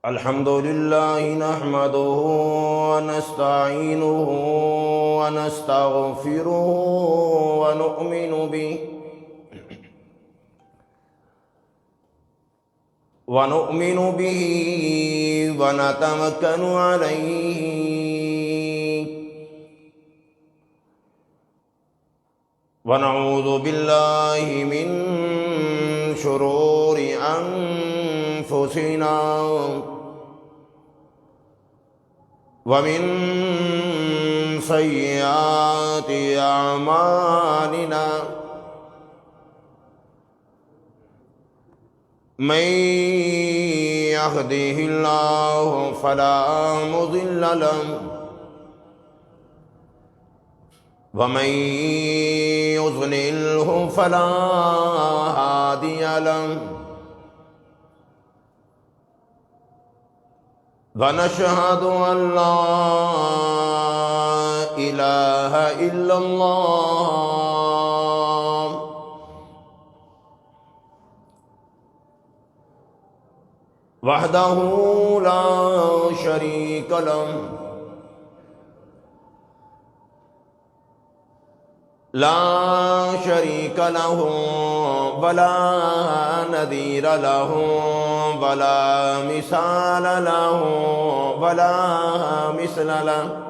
الحمد لله نحمده ونستعينه ونستغفره ونؤمن به ونتوكل عليه ونعوذ بالله من شرور أنفسنا ومن سيئات أعمالنا من يهده الله فلا مضل له ومن يضلله فلا هادي له ونشهد أن لا إله إلا الله وحده لا شريك له ولا نذير له ولا مثال له ولا مثل له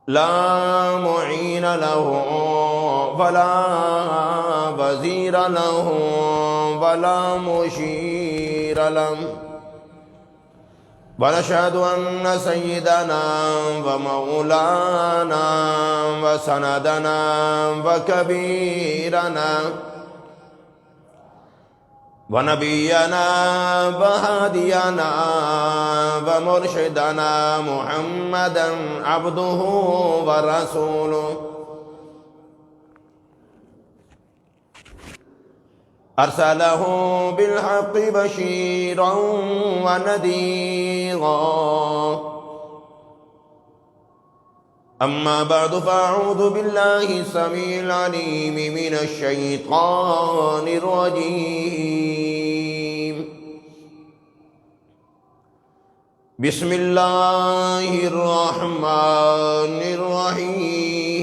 لا معين له ولا وزير له ولا مشير له ونشهد أن سيدنا ومولانا وسندنا وكبيرنا ونبينا وهادينا ومرشدنا محمدا عبده ورسوله أرسله بالحق بشيرا ونذيرا أما بعد فأعوذ بالله السميع العليم من الشيطان الرجيم بسم الله الرحمن الرحيم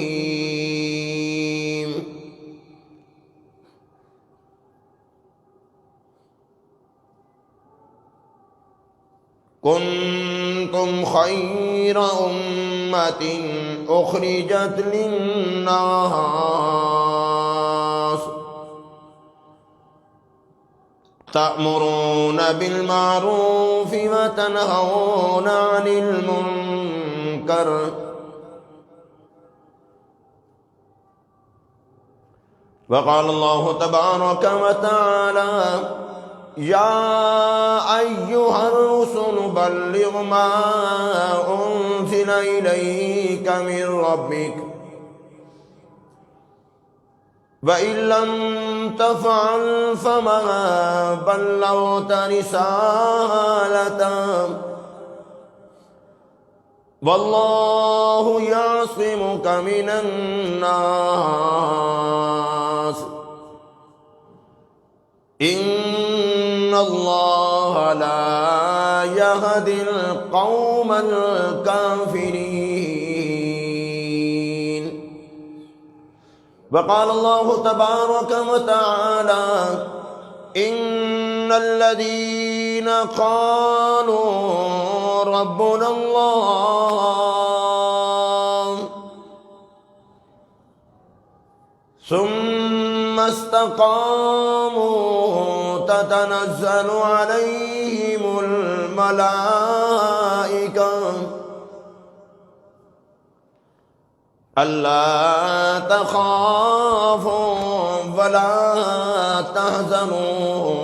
كنتم خير أمة أخرجت للناس تأمرون بالمعروف وتنهون عن المنكر وقال الله تبارك وتعالى يا أيها الرسل بلغ ما أنزل إليك من ربك وإن لم تفعل فما بلغت رسالته والله يعصمك من الناس إن الله لا يهدي القوم الكافرين وقال الله تبارك وتعالى إن الذين قالوا ربنا الله ثم استقاموا تتنزل عليهم الملائكة ألا تخافوا ولا تحزنوا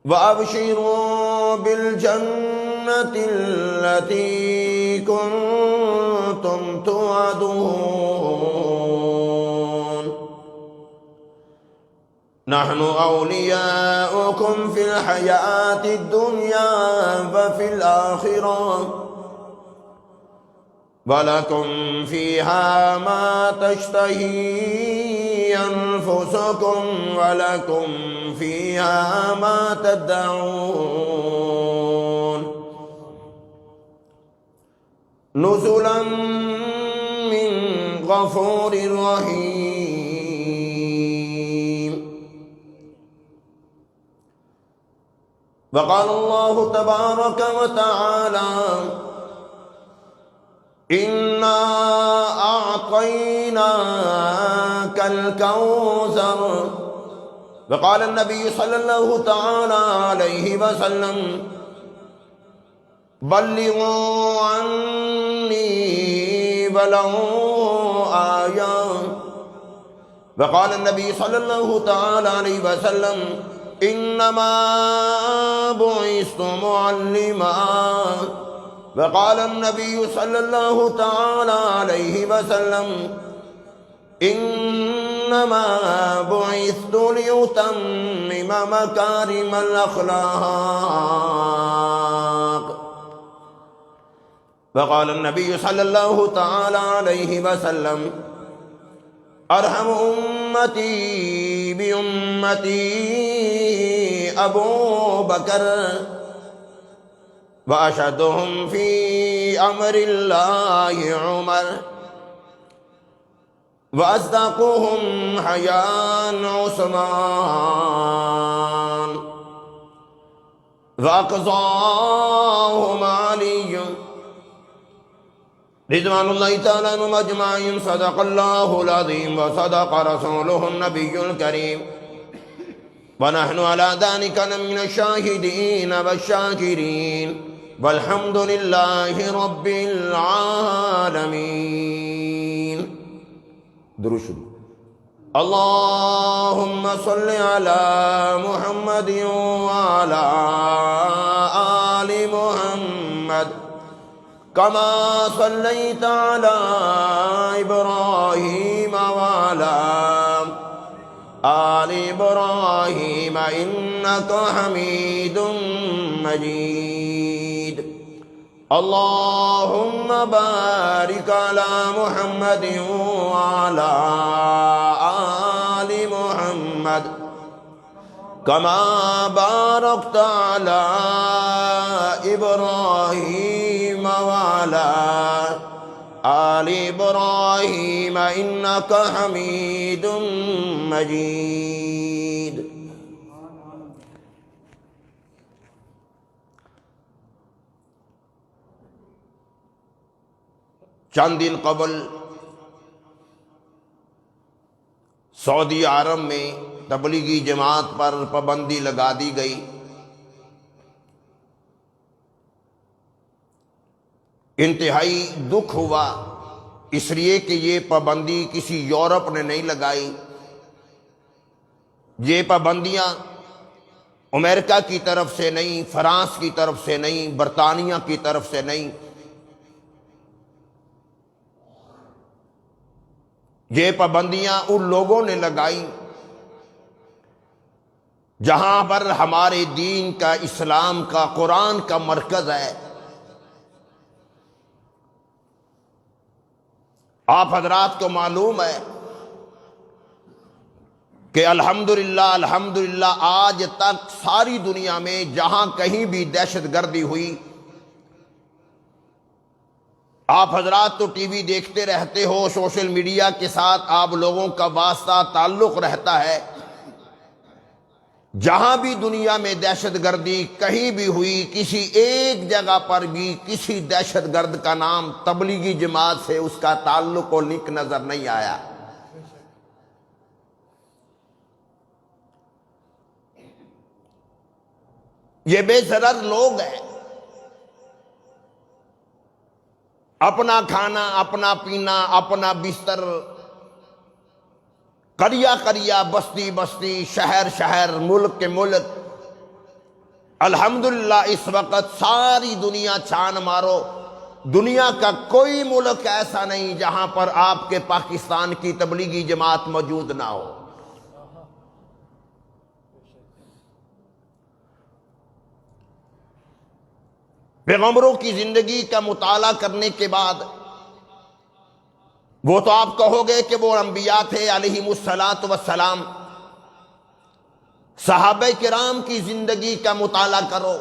وأبشروا بالجنة التي كنتم توعدون نحن أولياؤكم في الحياة الدنيا وفي الآخرة وَلَكُمْ فِيهَا مَا تَشْتَهِي أَنفُسُكُمْ وَلَكُمْ فِيهَا مَا تَدَّعُونَ نُزُلًا مِّن غَفُورٍ رَّحِيمٍ. وقال الله تبارك وتعالى إِنَّا أَعْطَيْنَاكَ الْكَوْثَرَ. وقال النبي صلى الله تعالى عليه وسلم بلغوا عني ولو آية. وقال النبي صلى الله تعالى عليه وسلم إنما بعثت معلما. وقال النبي صلى الله تعالى عليه وسلم إنما بعثت لأتمم مكارم الأخلاق. وقال النبي صلى الله تعالى عليه وسلم أرحم أمتي بأمتي أبو بكر وأشهدهم في أمر الله عمر وأصدقهم حياء عثمان وأقضاهم علي رضوان الله تعالى عنهم أجمعين. صدق الله العظيم وصدق رسوله النبي الكريم ونحن على ذلك من الشاهدين والشاكرين والحمد لله رب العالمين. درود شروع. اللهم صل على محمد وعلى آل محمد كما صليت على إبراهيم وعلى آل إبراهيم إنك حميد مجيد. اللهم بارك على محمد وعلى آل محمد كما باركت على إبراهيم وعلى آل إبراهيم إنك حميد مجيد. چند دن قبل سعودی عرب میں تبلیغی جماعت پر پابندی لگا دی گئی. انتہائی دکھ ہوا اس لیے کہ یہ پابندی کسی یورپ نے نہیں لگائی. یہ پابندیاں امریکہ کی طرف سے نہیں، فرانس کی طرف سے نہیں، برطانیہ کی طرف سے نہیں. یہ پابندیاں ان لوگوں نے لگائی جہاں پر ہمارے دین کا، اسلام کا، قرآن کا مرکز ہے. آپ حضرات کو معلوم ہے کہ الحمدللہ آج تک ساری دنیا میں جہاں کہیں بھی دہشت گردی ہوئی، آپ حضرات تو ٹی وی دیکھتے رہتے ہو، سوشل میڈیا کے ساتھ آپ لوگوں کا واسطہ تعلق رہتا ہے. جہاں بھی دنیا میں دہشت گردی کہیں بھی ہوئی، کسی ایک جگہ پر بھی کسی دہشت گرد کا نام تبلیغی جماعت سے اس کا تعلق و لنک نظر نہیں آیا. یہ بے ضرر لوگ ہیں، اپنا کھانا، اپنا پینا، اپنا بستر، قریہ قریہ، بستی بستی، شہر شہر، ملک کے ملک. الحمدللہ اس وقت ساری دنیا چھان مارو، دنیا کا کوئی ملک ایسا نہیں جہاں پر آپ کے پاکستان کی تبلیغی جماعت موجود نہ ہو. پیغمبروں کی زندگی کا مطالعہ کرنے کے بعد وہ تو آپ کہو گے کہ وہ انبیاء تھے علیہم الصلاۃ والسلام. صحابہ کرام کی زندگی کا مطالعہ کرو.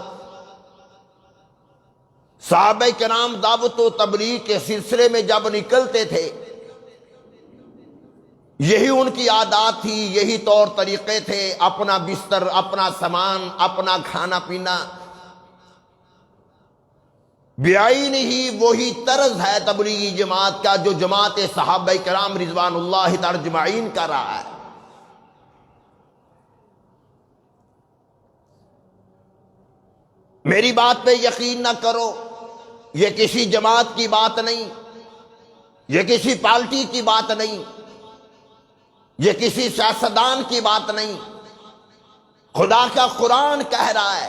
صحابہ کرام دعوت و تبلیغ کے سلسلے میں جب نکلتے تھے، یہی ان کی عادات تھی، یہی طور طریقے تھے. اپنا بستر، اپنا سامان، اپنا کھانا پینا، بیعین ہی وہی طرز ہے تبلیغی جماعت کا جو جماعت صحابہ کرام رضوان اللہ تعالی اجمعین کا رہا ہے. میری بات پہ یقین نہ کرو، یہ کسی جماعت کی بات نہیں، یہ کسی پارٹی کی بات نہیں، یہ کسی سیاستدان کی بات نہیں. خدا کا قرآن کہہ رہا ہے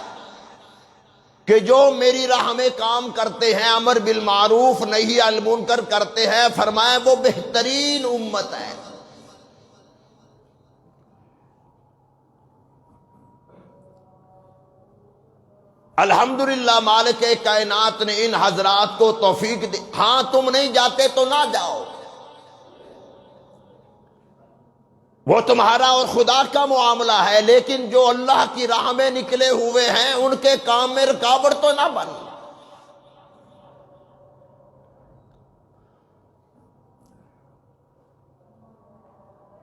کہ جو میری راہ میں کام کرتے ہیں، امر بالمعروف نہی عن المنکر کرتے ہیں، فرمایا وہ بہترین امت ہے. الحمدللہ مالک کائنات نے ان حضرات کو توفیق دی. ہاں تم نہیں جاتے تو نہ جاؤ، وہ تمہارا اور خدا کا معاملہ ہے، لیکن جو اللہ کی راہ میں نکلے ہوئے ہیں ان کے کام میں رکاوٹ تو نہ بن.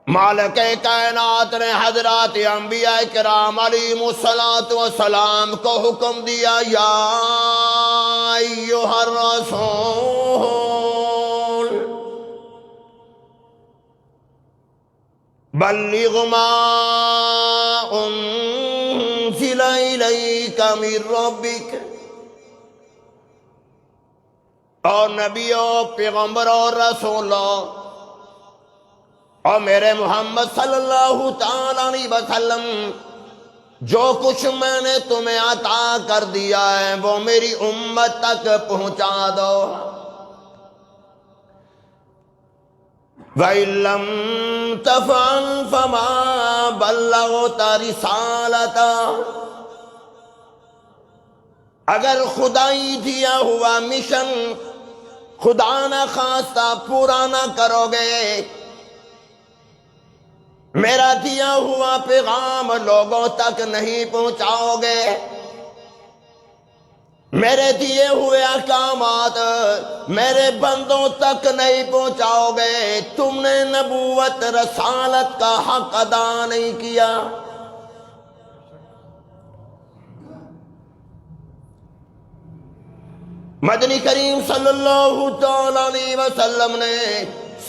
مالک کائنات نے حضرات انبیاء کرام علیہم الصلاۃ والسلام کو حکم دیا، یا ایھا الرسول بلغ ما انزل الیک من ربک. اور نبیوں، پیغمبروں، رسولوں اور میرے محمد صلی اللہ تعالی علیہ وسلم، جو کچھ میں نے تمہیں عطا کر دیا ہے وہ میری امت تک پہنچا دو. وَإِن لَّمْ تَفْعَلْ فَمَا بَلَّغْتَ رِسَالَتَهُ. اگر خدائی دیا ہوا مشن خدا نہ خواستہ پورا نہ کرو گے، میرا دیا ہوا پیغام لوگوں تک نہیں پہنچاؤ گے، میرے دیے ہوئے احکامات میرے بندوں تک نہیں پہنچاؤ گے، تم نے نبوت رسالت کا حق ادا نہیں کیا. مدنی کریم صلی اللہ تعالی علیہ وسلم نے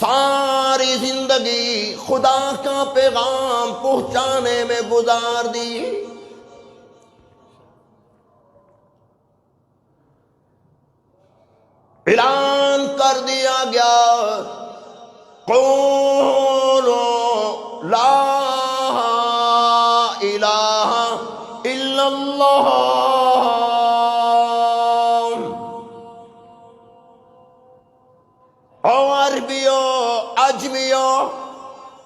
ساری زندگی خدا کا پیغام پہنچانے میں گزار دی. اعلان کر دیا گیا، قولوا لا الہ الا اللہ. اور عربیوں، عجمیوں،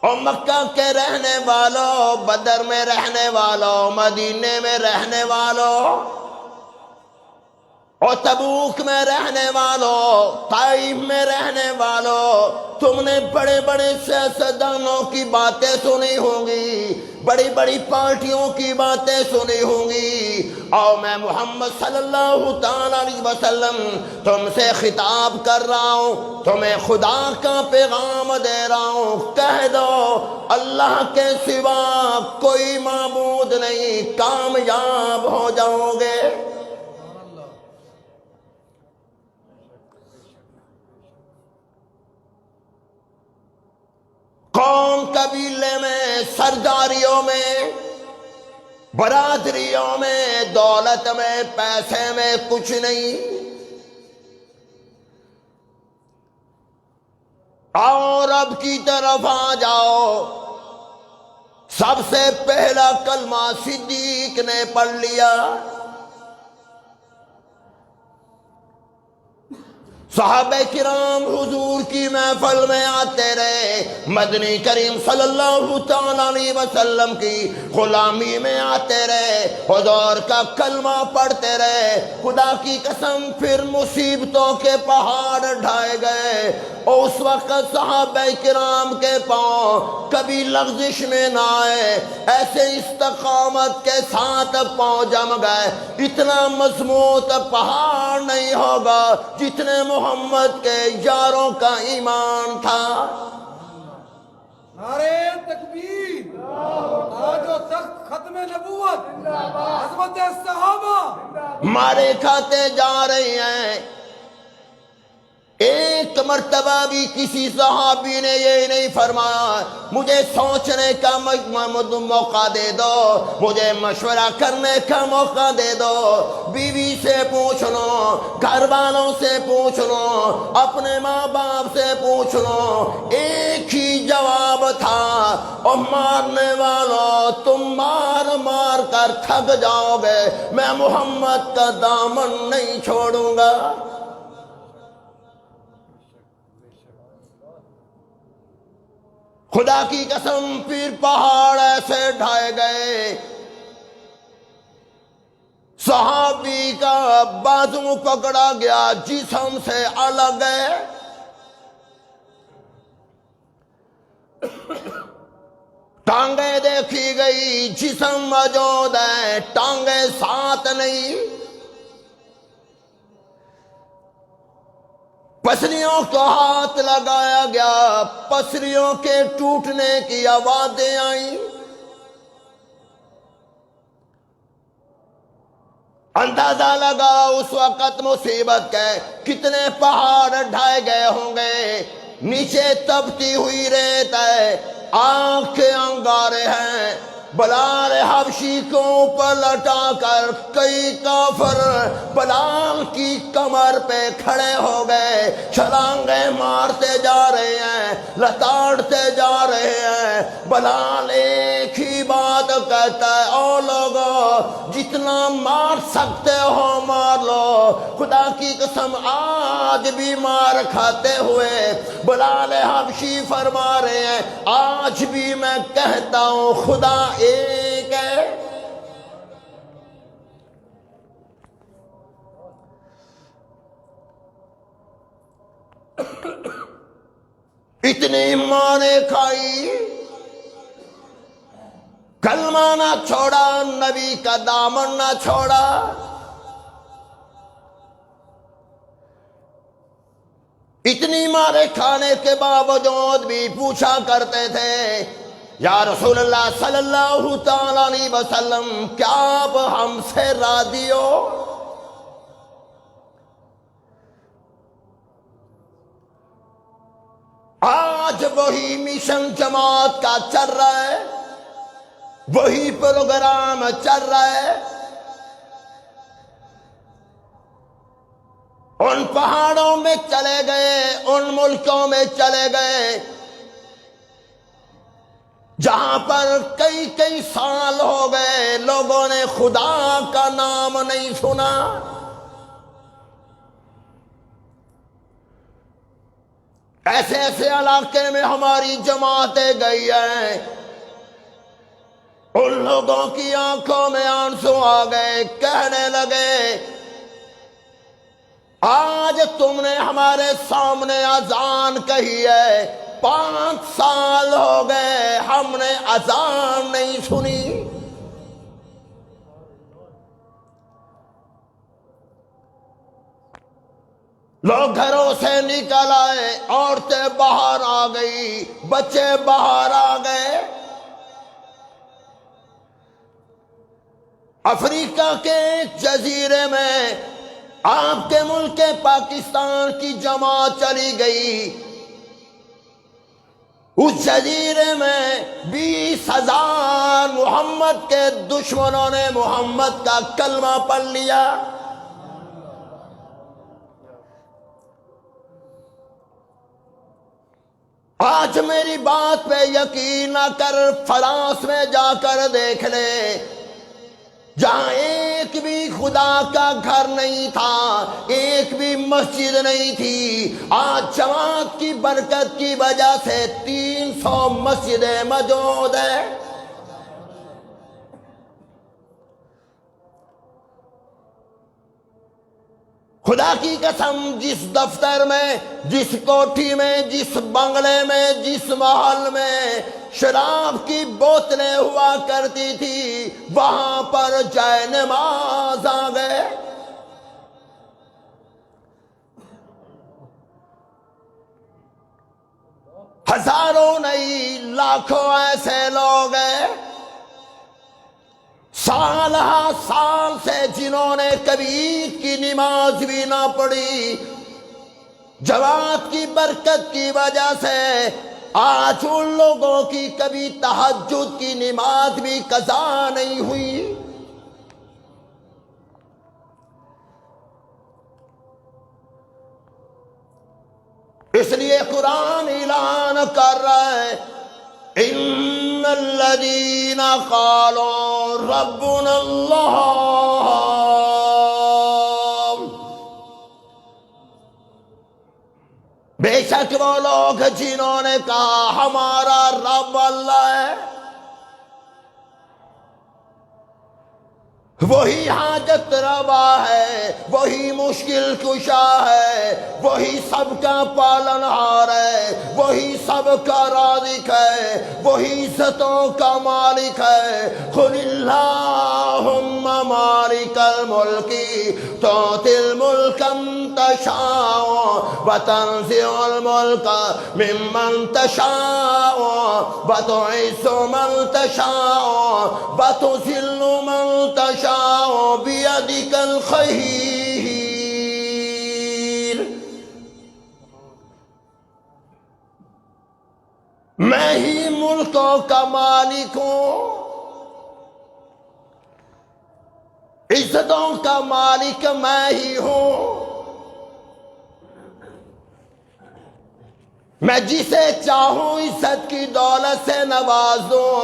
اور مکہ کے رہنے والوں، بدر میں رہنے والوں، مدینے میں رہنے والوں، اور تبوک میں رہنے والوں، طائف میں رہنے والوں، تم نے بڑے بڑے سیاستدانوں کی باتیں سنی ہوں گی، بڑی بڑی پارٹیوں کی باتیں سنی ہوں گی، اور میں محمد صلی اللہ تعالی علیہ وسلم تم سے خطاب کر رہا ہوں، تمہیں خدا کا پیغام دے رہا ہوں. کہہ دو اللہ کے سوا کوئی معبود نہیں، کامیاب ہو جاؤ گے. قوم قبیلے میں، سرداریوں میں، برادریوں میں، دولت میں، پیسے میں کچھ نہیں. اور رب کی طرف آ جاؤ. سب سے پہلا کلمہ صدیق نے پڑھ لیا. صحابہ کرام حضور کی محفل میں آتے رہے، مدنی کریم صلی اللہ تعالیٰ علیہ وسلم کی غلامی میں آتے رہے، حضور کا کلمہ پڑھتے رہے۔ خدا کی قسم پھر مصیبتوں کے پہاڑ ڈھائے گئے، اور اس وقت صحابہ کرام کے پاؤں کبھی لغزش میں نہ آئے، ایسے استقامت کے ساتھ پاؤں جم گئے۔ اتنا مضبوط پہاڑ نہیں ہوگا جتنے محمد کے یاروں کا ایمان تھا۔ نعرہ تکبیر، آج و تخت ختم نبوت، عظمت صحابہ مارے کھاتے جا رہے ہیں۔ ایک مرتبہ بھی کسی صحابی نے یہ نہیں فرمایا مجھے سوچنے کا موقع دے دو، مجھے مشورہ کرنے کا موقع دے دو، بیوی سے پوچھ لو، گھر والوں سے پوچھ لو، اپنے ماں باپ سے پوچھ لو، ایک ہی جواب تھا، اور مارنے والوں تم مار مار کر تھک جاؤ گے، میں محمد کا دامن نہیں چھوڑوں گا۔ خدا کی قسم پھر پہاڑ ایسے ڈھائے گئے، صحابی کا بازو پکڑا گیا، جسم سے الگ ہے، ٹانگیں دیکھی گئی، جسم موجود ہے، ٹانگیں ساتھ نہیں۔ پسلیوں کو ہاتھ لگایا گیا، پسلیوں کے ٹوٹنے کی آوازیں آئیں، اندازہ لگا اس وقت مصیبت کے کتنے پہاڑ ڈھائے گئے ہوں گے۔ نیچے تپتی ہوئی ریت ہے، آنکھیں انگارے ہیں، بلال حبشی کو اوپر لٹا کر کئی کافر بلال کی کمر پہ کھڑے ہو گئے، چھلانگیں مارتے جا رہے ہیں، لتاڑتے جا رہے ہیں۔ بلال ایک ہی بات کہتا ہے، او لوگو جتنا مار سکتے ہو مار لو۔ خدا کی قسم آج بھی مار کھاتے ہوئے بلال حبشی فرما رہے ہیں، آج بھی میں کہتا ہوں خدا ایک ہے۔ اتنی ماریں کھائی، کلمہ نہ چھوڑا، نبی کا دامن نہ چھوڑا۔ اتنی مارے کھانے کے باوجود بھی پوچھا کرتے تھے، یا رسول اللہ صلی اللہ تعالیٰ علیہ وسلم کیا آپ ہم سے راضی ہو؟ آج وہی مشن جماعت کا چل رہا ہے، وہی پروگرام چل رہا ہے۔ ان پہاڑوں میں چلے گئے، ان ملکوں میں چلے گئے جہاں پر کئی کئی سال ہو گئے لوگوں نے خدا کا نام نہیں سنا۔ ایسے ایسے علاقے میں ہماری جماعتیں گئی ہیں، ان لوگوں کی آنکھوں میں آنسو آ گئے، کہنے لگے آج تم نے ہمارے سامنے اذان کہی ہے، 5 سال ہو گئے ہم نے اذان نہیں سنی۔ لوگ گھروں سے نکل آئے، عورتیں باہر آ گئی، بچے باہر آ گئے۔ افریقہ کے ایک جزیرے میں آپ کے ملک پاکستان کی جماعت چلی گئی، اس جزیرے میں 20,000 محمد کے دشمنوں نے محمد کا کلمہ پڑھ لیا۔ آج میری بات پہ یقین نہ کر، فرانس میں جا کر دیکھ لے، جہاں ایک ایک بھی خدا کا گھر نہیں تھا، ایک بھی مسجد نہیں تھی۔ آج جماعت کی برکت کی وجہ سے 300 مسجدیں موجود ہیں۔ خدا کی قسم، جس دفتر میں، جس کوٹھی میں، جس بنگلے میں، جس محل میں شراب کی بوتلیں ہوا کرتی تھی، وہاں پر جائے نماز آ گئے۔ ہزاروں نہیں، لاکھوں ایسے لوگ ہیں سال ہا سال سے جنہوں نے کبھی عید کی نماز بھی نہ پڑھی، جماعت کی برکت کی وجہ سے آج ان لوگوں کی کبھی تہجد کی نماز بھی قضا نہیں ہوئی۔ اس لیے قرآن اعلان کر رہا ہے، ان الذین قالوا ربنا اللہ، بے شک وہ لوگ جنہوں نے کہا ہمارا رب اللہ ہے، وہی حاجت روا ہے، وہی مشکل کشا ہے، وہی سب کا پالنہار ہے، وہی سب کا رازق ہے، وہی عزتوں کا مالک ہے۔ قل اللہم مالک الملک تؤتی الملک من تشاء وتنزع الملک ممن تشاء وتعز من تشاء وتذل من تشاء بیدک الخیر، میں ہی ملکوں کا مالک ہوں، عزتوں کا مالک میں ہی ہوں، میں جسے چاہوں عزت کی دولت سے نوازوں،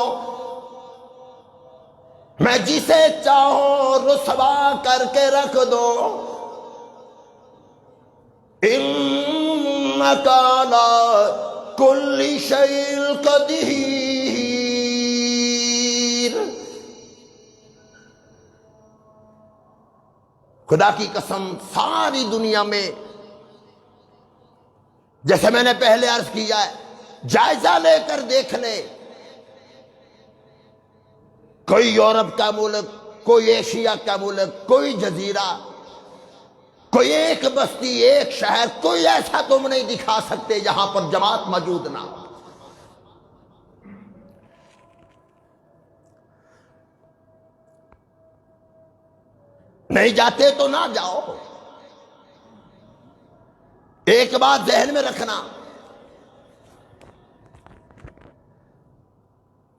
میں جسے چاہوں رسوا کر کے رکھ دو۔ انک علی کل شیء قدیر، خدا کی قسم ساری دنیا میں، جیسے میں نے پہلے عرض کیا ہے، جائزہ لے کر دیکھ لے، کوئی یورپ کا ملک، کوئی ایشیا کا ملک، کوئی جزیرہ، کوئی ایک بستی، ایک شہر، کوئی ایسا تم نہیں دکھا سکتے جہاں پر جماعت موجود نہ ہو۔ نہیں جاتے تو نہ جاؤ۔ ایک بات ذہن میں رکھنا،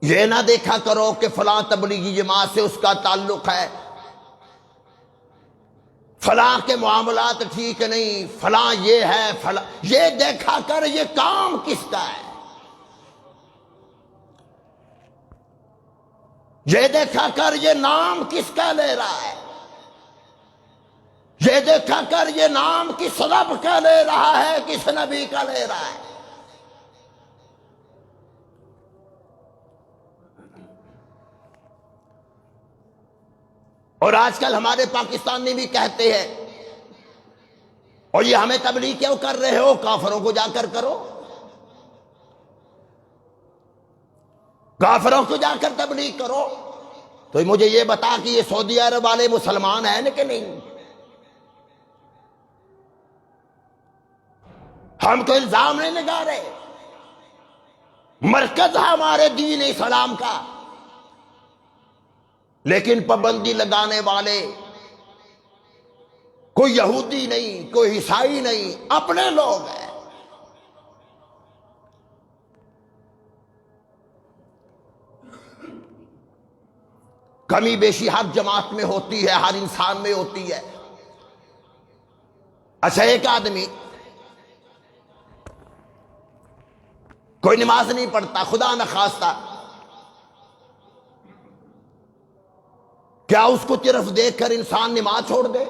یہ نہ دیکھا کرو کہ فلاں تبلیغی جماعت سے اس کا تعلق ہے، فلاں کے معاملات ٹھیک نہیں، فلاں یہ ہے، فلاں یہ دیکھا کر یہ کام کس کا ہے، یہ دیکھا کر یہ نام کس کا لے رہا ہے، یہ دیکھا کر یہ نام کس رب کا لے رہا ہے، کس نبی کا لے رہا ہے۔ اور آج کل ہمارے پاکستانی بھی کہتے ہیں، اور یہ ہمیں تبلیغ کیوں کر رہے ہو، کافروں کو جا کر کرو، کافروں کو جا کر تبلیغ کرو۔ تو مجھے یہ بتا کہ یہ سعودی عرب والے مسلمان ہیں کہ نہیں؟ ہم کو الزام نہیں لگا رہے، مرکز ہے ہمارے دین اسلام کا، لیکن پابندی لگانے والے کوئی یہودی نہیں، کوئی عیسائی نہیں، اپنے لوگ ہیں۔ کمی بیشی ہر جماعت میں ہوتی ہے، ہر انسان میں ہوتی ہے۔ اچھا، ایک آدمی کوئی نماز نہیں پڑھتا، خدا نخواستہ کیا اس کو صرف دیکھ کر انسان نماز چھوڑ دے؟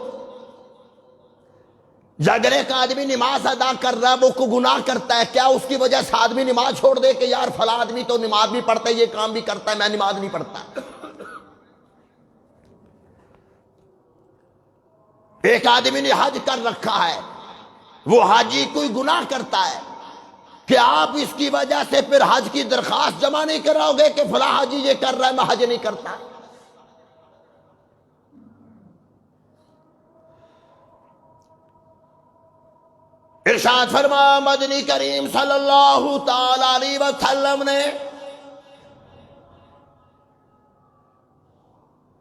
یا اگر ایک آدمی نماز ادا کر رہا ہے وہ کو گناہ کرتا ہے، کیا اس کی وجہ سے آدمی نماز چھوڑ دے کہ یار فلاں آدمی تو نماز بھی پڑھتا ہے، یہ کام بھی کرتا ہے، میں نماز نہیں پڑھتا؟ ایک آدمی نے حج کر رکھا ہے، وہ حاجی کوئی گناہ کرتا ہے، کہ آپ اس کی وجہ سے پھر حج کی درخواست جمع نہیں کراؤ گے کہ فلاں حاجی یہ کر رہا ہے میں حج نہیں کرتا؟ ارشاد فرمایا مدنی کریم صلی اللہ تعالی علیہ وسلم نے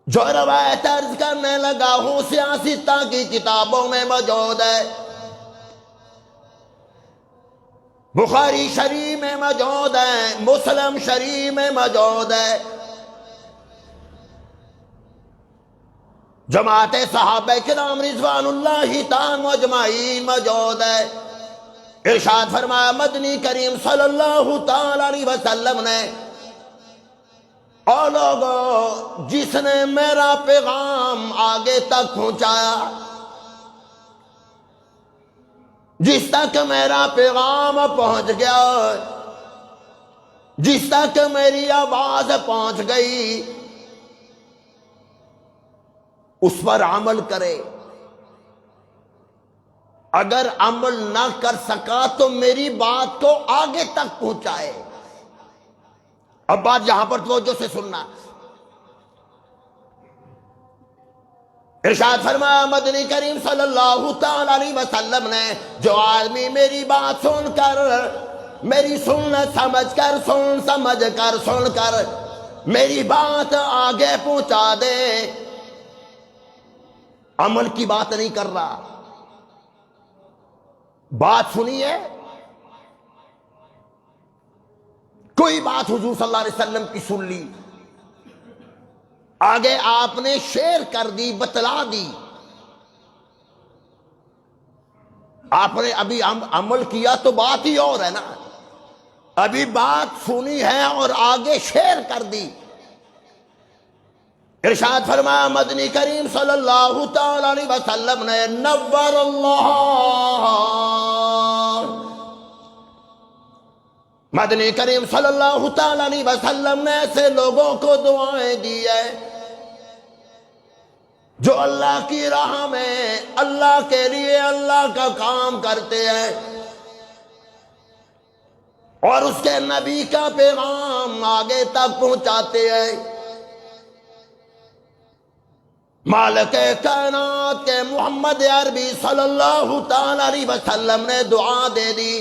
جو روایت عرض کرنے لگا ہوں سیاستہ کی کتابوں میں موجود ہے، بخاری شریف میں موجود ہے، مسلم شریف میں موجود ہے، جماعت صحابہ کرام رضوان اللہ تعالی اجمعین موجود ہے۔ ارشاد فرمایا مدنی کریم صلی اللہ تعالی علیہ وسلم نے، اور لوگوں جس نے میرا پیغام آگے تک پہنچایا، جس تک میرا پیغام پہنچ گیا، جس تک میری آواز پہنچ گئی، اس پر عمل کرے، اگر عمل نہ کر سکا تو میری بات کو آگے تک پہنچائے۔ اب بات یہاں پر توجہ سے سننا، ارشاد فرمایا مدنی کریم صلی اللہ تعالی علیہ وسلم نے، جو آدمی میری بات سن کر، میری سنت سمجھ کر میری بات آگے پہنچا دے، عمل کی بات نہیں کر رہا، بات سنی ہے، کوئی بات حضور صلی اللہ علیہ وسلم کی سن لی، آگے آپ نے شیئر کر دی، بتلا دی، آپ نے ابھی عمل کیا تو بات ہی اور ہے نا، ابھی بات سنی ہے اور آگے شیئر کر دی۔ ارشاد فرمایا مدنی کریم صلی اللہ تعالی علیہ وسلم نے، نور اللہ، مدنی کریم صلی اللہ تعالی علیہ وسلم نے ایسے لوگوں کو دعائیں دی ہے جو اللہ کی راہ میں اللہ کے لیے اللہ کا کام کرتے ہیں اور اس کے نبی کا پیغام آگے تک پہنچاتے ہیں۔ مالک کائنات کے محمد عربی صلی اللہ تعالی علیہ وسلم نے دعا دے دی،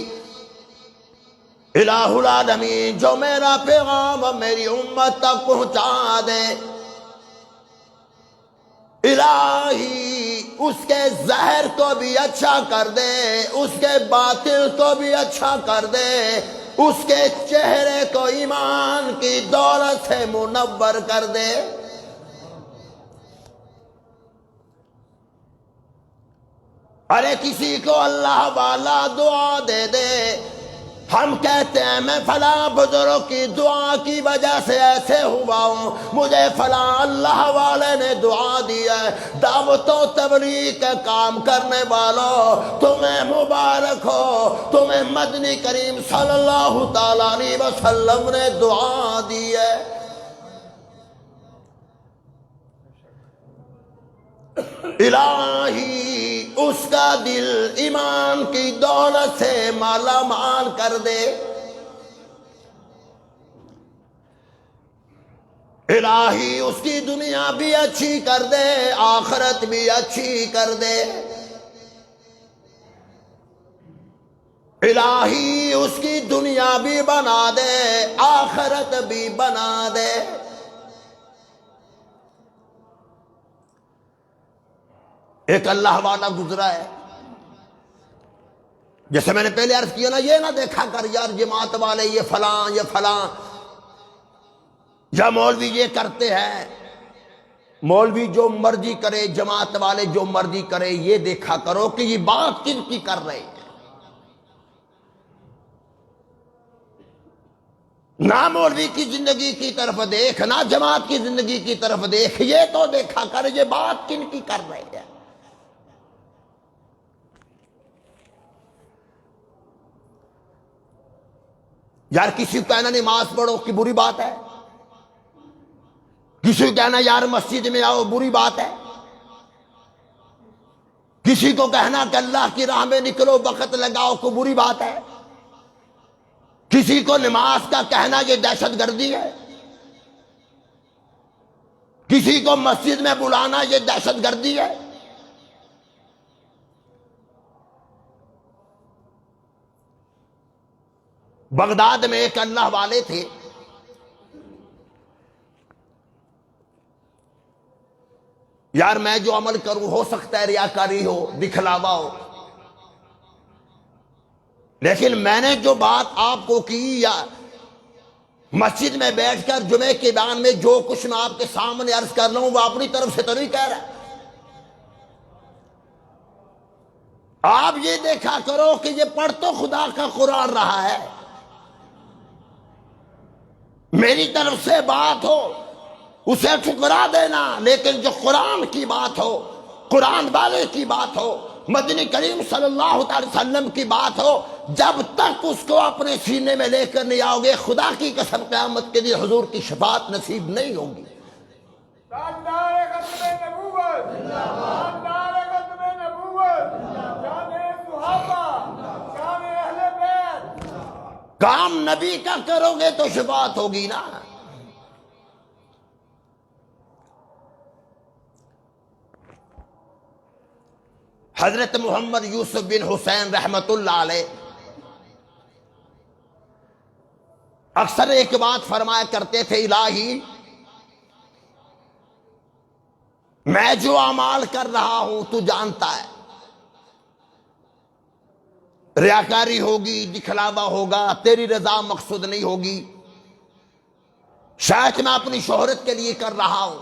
الہ العالمین جو میرا پیغام میری امت تک پہنچا دے، الہی اس کے ظاہر کو بھی اچھا کر دے، اس کے باطن کو بھی اچھا کر دے، اس کے چہرے کو ایمان کی دولت سے منور کر دے۔ ارے کسی کو اللہ والا دعا دے دے، ہم کہتے ہیں میں فلاں بزرگ کی دعا کی وجہ سے ایسے ہوا ہوں، مجھے فلاں اللہ والے نے دعا دی ہے۔ دعوت و تبلیغ کا کام کرنے والوں تمہیں مبارک ہو، تمہیں مدنی کریم صلی اللہ تعالی علیہ وسلم نے دعا دی ہے۔ الہی اس کا دل ایمان کی دولت سے مالا مال کر دے، الہی اس کی دنیا بھی اچھی کر دے، آخرت بھی اچھی کر دے، الہی اس کی دنیا بھی بنا دے، آخرت بھی بنا دے۔ ایک اللہ والا گزرا ہے، جیسے میں نے پہلے عرض کیا نا، یہ نہ دیکھا کر یار جماعت والے یہ فلاں یا مولوی یہ کرتے ہیں، مولوی جو مرضی کرے، جماعت والے جو مرضی کرے، یہ دیکھا کرو کہ یہ بات کن کی کر رہے ہیں۔ نہ مولوی کی زندگی کی طرف دیکھ، نہ جماعت کی زندگی کی طرف دیکھ، یہ تو دیکھا کر یہ بات کن کی کر رہے ہیں۔ یار کسی کو کہنا نماز پڑھو کہ بری بات ہے، کسی کو کہنا یار مسجد میں آؤ بری بات ہے، کسی کو کہنا کہ اللہ کی راہ میں نکلو وقت لگاؤ کو بری بات ہے، کسی کو نماز کا کہنا یہ دہشت گردی ہے، کسی کو مسجد میں بلانا یہ دہشت گردی ہے۔ بغداد میں ایک اللہ والے تھے، یار میں جو عمل کروں ہو سکتا ہے ریاکاری ہو، دکھلاوا ہو، لیکن میں نے جو بات آپ کو کی یا مسجد میں بیٹھ کر جمعے کے بیان میں جو کچھ میں آپ کے سامنے عرض کر رہا ہوں وہ اپنی طرف سے تو نہیں کہہ رہا۔ آپ یہ دیکھا کرو کہ یہ پڑھ تو خدا کا قرآن رہا ہے، میری طرف سے بات ہو اسے ٹھکرا دینا، لیکن جو قرآن کی بات ہو، قرآن والے کی بات ہو، مدنی کریم صلی اللہ علیہ وسلم کی بات ہو، جب تک اس کو اپنے سینے میں لے کر نہیں آؤ گے خدا کی قسم قیامت کے دن حضور کی شفاعت نصیب نہیں ہوگی۔ تاجدار ختم نبوت، تاجدار ختم نبوت، شان صحابہ، شان اہل بیت۔ کام نبی کا کرو گے تو شفاعت ہوگی نا۔ حضرت محمد یوسف بن حسین رحمت اللہ علیہ اکثر ایک بات فرمایا کرتے تھے، الہی میں جو اعمال کر رہا ہوں تو جانتا ہے، ریاکاری ہوگی، دکھلاوا ہوگا، تیری رضا مقصود نہیں ہوگی، شاید میں اپنی شہرت کے لیے کر رہا ہوں،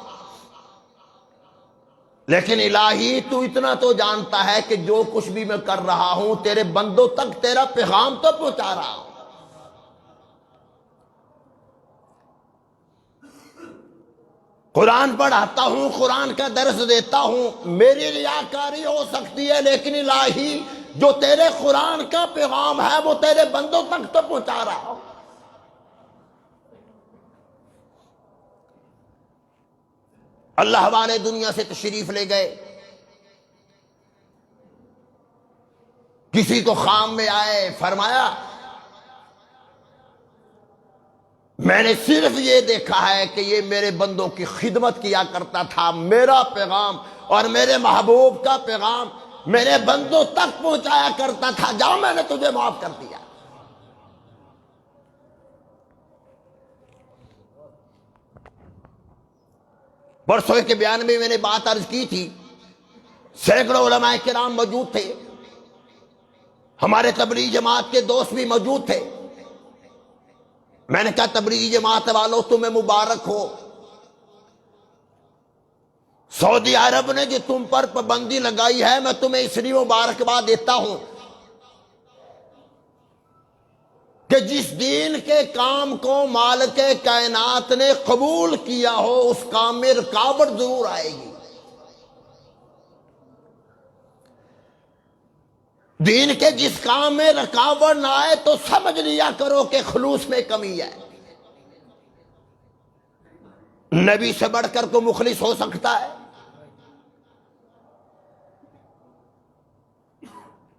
لیکن الہی تو اتنا تو جانتا ہے کہ جو کچھ بھی میں کر رہا ہوں تیرے بندوں تک تیرا پیغام تو پہنچا رہا ہوں۔ قرآن پڑھاتا ہوں، قرآن کا درس دیتا ہوں، میری ریاکاری ہو سکتی ہے، لیکن الہی جو تیرے قرآن کا پیغام ہے وہ تیرے بندوں تک تو پہنچا رہا ہوں۔ اللہ والے دنیا سے تشریف لے گئے، کسی کو خام میں آئے، فرمایا میں نے صرف یہ دیکھا ہے کہ یہ میرے بندوں کی خدمت کیا کرتا تھا، میرا پیغام اور میرے محبوب کا پیغام میرے بندوں تک پہنچایا کرتا تھا، جاؤ میں نے تجھے معاف کر دیا۔ پرسوں کے بیان میں نے بات عرض کی تھی، سینکڑوں علماء کرام موجود تھے، ہمارے تبلیغی جماعت کے دوست بھی موجود تھے۔ میں نے کہا تبلیغی جماعت والوں تمہیں مبارک ہو، سعودی عرب نے جو تم پر پابندی لگائی ہے میں تمہیں اس لیے مبارکباد دیتا ہوں کہ جس دین کے کام کو مالک کائنات نے قبول کیا ہو اس کام میں رکاوٹ ضرور آئے گی۔ دین کے جس کام میں رکاوٹ نہ آئے تو سمجھ لیا کرو کہ خلوص میں کمی ہے۔ نبی سے بڑھ کر کو مخلص ہو سکتا ہے؟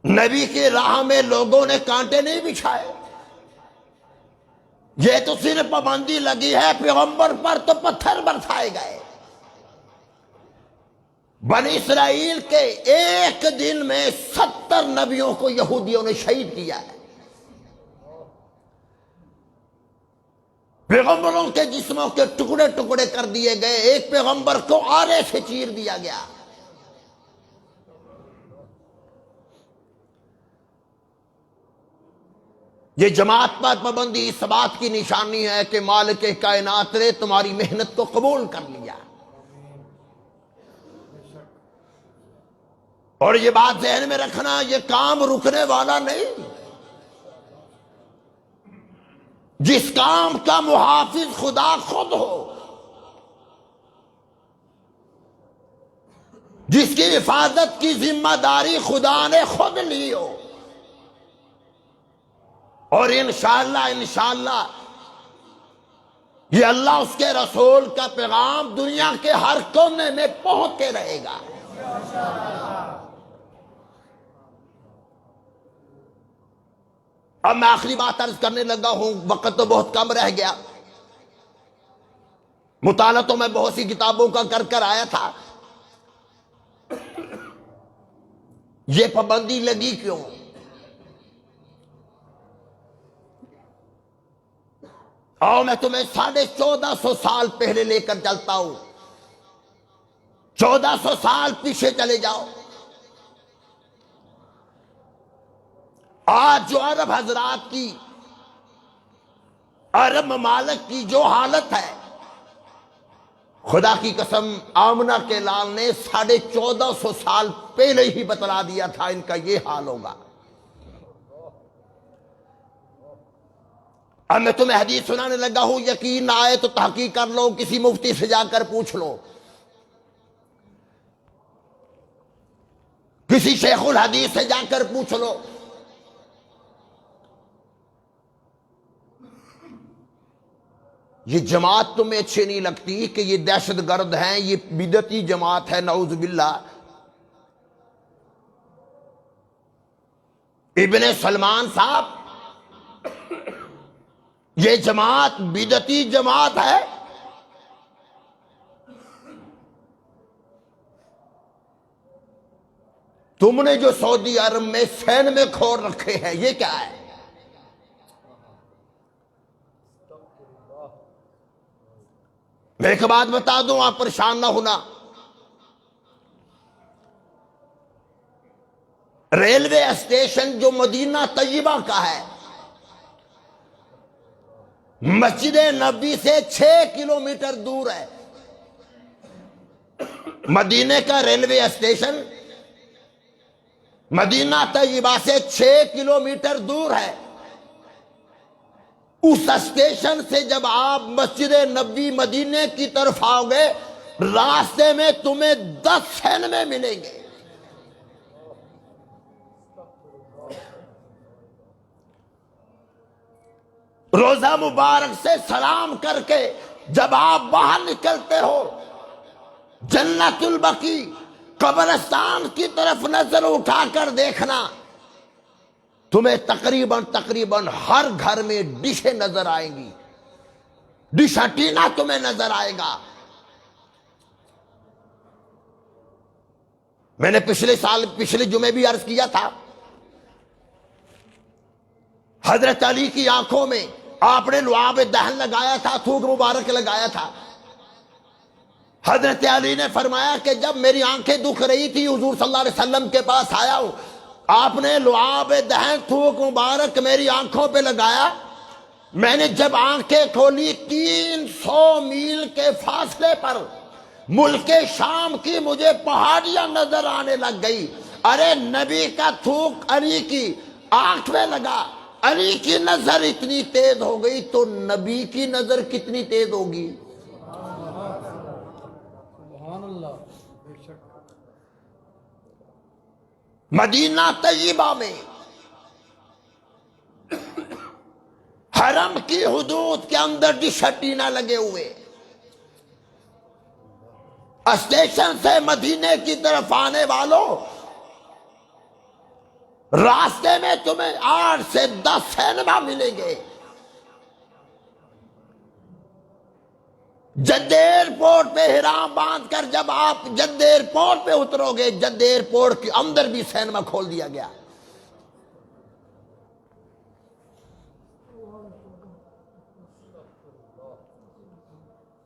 نبی کی راہ میں لوگوں نے کانٹے نہیں بچھائے، یہ تو صرف پابندی لگی ہے پیغمبر پر تو پتھر برسائے گئے۔ بنی اسرائیل کے ایک دن میں 70 نبیوں کو یہودیوں نے شہید کیا ہے، پیغمبروں کے جسموں کے ٹکڑے ٹکڑے کر دیے گئے، ایک پیغمبر کو آرے سے چیر دیا گیا۔ یہ جماعت پر پابندی اس بات کی نشانی ہے کہ مالک کائنات نے تمہاری محنت کو قبول کر لیا، اور یہ بات ذہن میں رکھنا یہ کام رکنے والا نہیں۔ جس کام کا محافظ خدا خود ہو، جس کی حفاظت کی ذمہ داری خدا نے خود لی ہو، اور انشاءاللہ یہ اللہ اس کے رسول کا پیغام دنیا کے ہر کونے میں پہنچتے رہے گا۔ اب میں آخری بات عرض کرنے لگا ہوں، وقت تو بہت کم رہ گیا، مطالعہ تو میں بہت سی کتابوں کا کر آیا تھا۔ یہ پابندی لگی کیوں؟ اور میں تمہیں 1450 سال پہلے لے کر چلتا ہوں۔ 1400 سال پیچھے چلے جاؤ۔ آج جو عرب حضرات کی، عرب ممالک کی جو حالت ہے، خدا کی قسم آمنہ کے لال نے 1450 سال پہلے ہی بتلا دیا تھا ان کا یہ حال ہوگا۔ اب میں تمہیں حدیث سنانے لگا ہوں، یقین نہ آئے تو تحقیق کر لو، کسی مفتی سے جا کر پوچھ لو، کسی شیخ الحدیث سے جا کر پوچھ لو۔ یہ جماعت تمہیں اچھی نہیں لگتی کہ یہ دہشت گرد ہیں، یہ بدعتی جماعت ہے، نعوذ باللہ۔ ابن سلمان صاحب، یہ جماعت بدعتی جماعت ہے۔ تم نے جو سعودی عرب میں سین میں کھول رکھے ہیں، یہ کیا ہے؟ میں ایک بات بتا دوں، آپ پریشان نہ ہونا، ریلوے اسٹیشن جو مدینہ طیبہ کا ہے، مسجد نبی سے 6 کلومیٹر دور ہے۔ مدینہ کا ریلوے اسٹیشن مدینہ طیبہ سے 6 کلومیٹر دور ہے۔ اس اسٹیشن سے جب آپ مسجد نبی مدینہ کی طرف آؤ گے، راستے میں تمہیں 10 سینمے ملیں گے۔ روزہ مبارک سے سلام کر کے جب آپ باہر نکلتے ہو، جنت البقیع قبرستان کی طرف نظر اٹھا کر دیکھنا، تمہیں تقریباً ہر گھر میں ڈشیں نظر آئیں گی، ڈش ہٹینا تمہیں نظر آئے گا۔ میں نے پچھلے جمعے بھی عرض کیا تھا، حضرت علی کی آنکھوں میں آپ نے لعاب دہن لگایا تھا، تھوک مبارک لگایا تھا۔ حضرت علی نے فرمایا کہ جب میری آنکھیں دکھ رہی تھی، حضور صلی اللہ علیہ وسلم کے پاس آیا ہوں، آپ نے لعاب دہن تھوک مبارک میری آنکھوں پہ لگایا، میں نے جب آنکھیں کھولی 300 میل کے فاصلے پر ملک شام کی مجھے پہاڑیاں نظر آنے لگ گئی۔ ارے نبی کا تھوک علی کی آنکھ میں لگا، علی کی نظر اتنی تیز ہو گئی تو نبی کی نظر کتنی تیز ہوگی؟ مدینہ طیبہ میں حرم کی حدود کے اندر ڈش ہٹینا لگے ہوئے، اسٹیشن سے مدینے کی طرف آنے والوں، راستے میں تمہیں 8 سے 10 سینما ملیں گے۔ جدہ ایئرپورٹ پہ احرام باندھ کر جب آپ جدہ ایئرپورٹ پہ اترو گے، جدہ ایئرپورٹ کے اندر بھی سینما کھول دیا گیا۔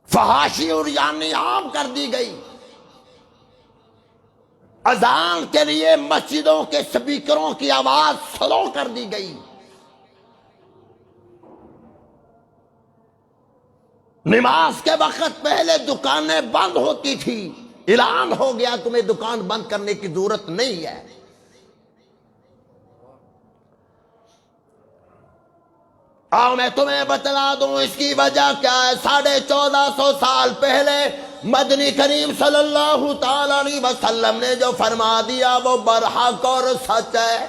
فحاشی اور یعنی عام کر دی گئی۔ اذان کے لیے مسجدوں کے سپیکروں کی آواز سلو کر دی گئی۔ نماز کے وقت پہلے دکانیں بند ہوتی تھی، اعلان ہو گیا تمہیں دکان بند کرنے کی ضرورت نہیں ہے۔ آؤ میں تمہیں بتلا دوں اس کی وجہ کیا ہے۔ 1450 سال پہلے مدنی کریم صلی اللہ تعالی علیہ وسلم نے جو فرما دیا وہ برحق اور سچ ہے۔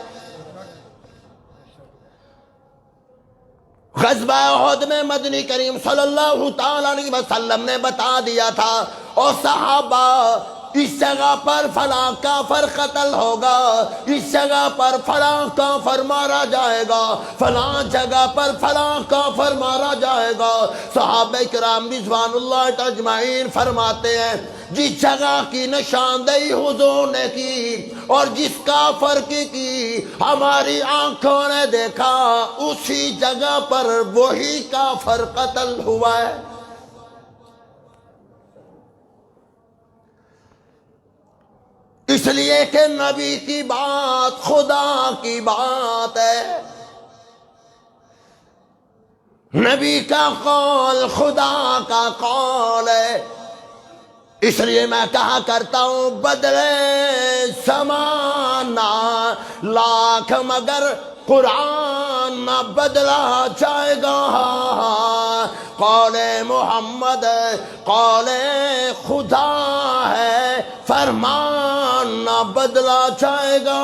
غزوہ احد میں مدنی کریم صلی اللہ تعالی علیہ وسلم نے بتا دیا تھا، اور صحابہ اس جگہ پر فلاں کافر قتل ہوگا، اس جگہ پر فلاں کافر مارا جائے گا، فلاں جگہ پر فلاں کافر مارا جائے گا۔ صحابہ کرام رضوان اللہ اجمعین فرماتے ہیں جس جگہ کی نشاندہی حضور نے کی اور جس کافر کی ہماری آنکھوں نے دیکھا، اسی جگہ پر وہی کافر قتل ہوا ہے۔ اس لیے کہ نبی کی بات خدا کی بات ہے، نبی کا قول خدا کا قول ہے۔ اس لیے میں کہا کرتا ہوں بدلے زمانہ لاکھ مگر قرآن نہ بدلا جائے گا۔ قول محمد قول خدا ہے، فرمان نہ بدلا جائے گا۔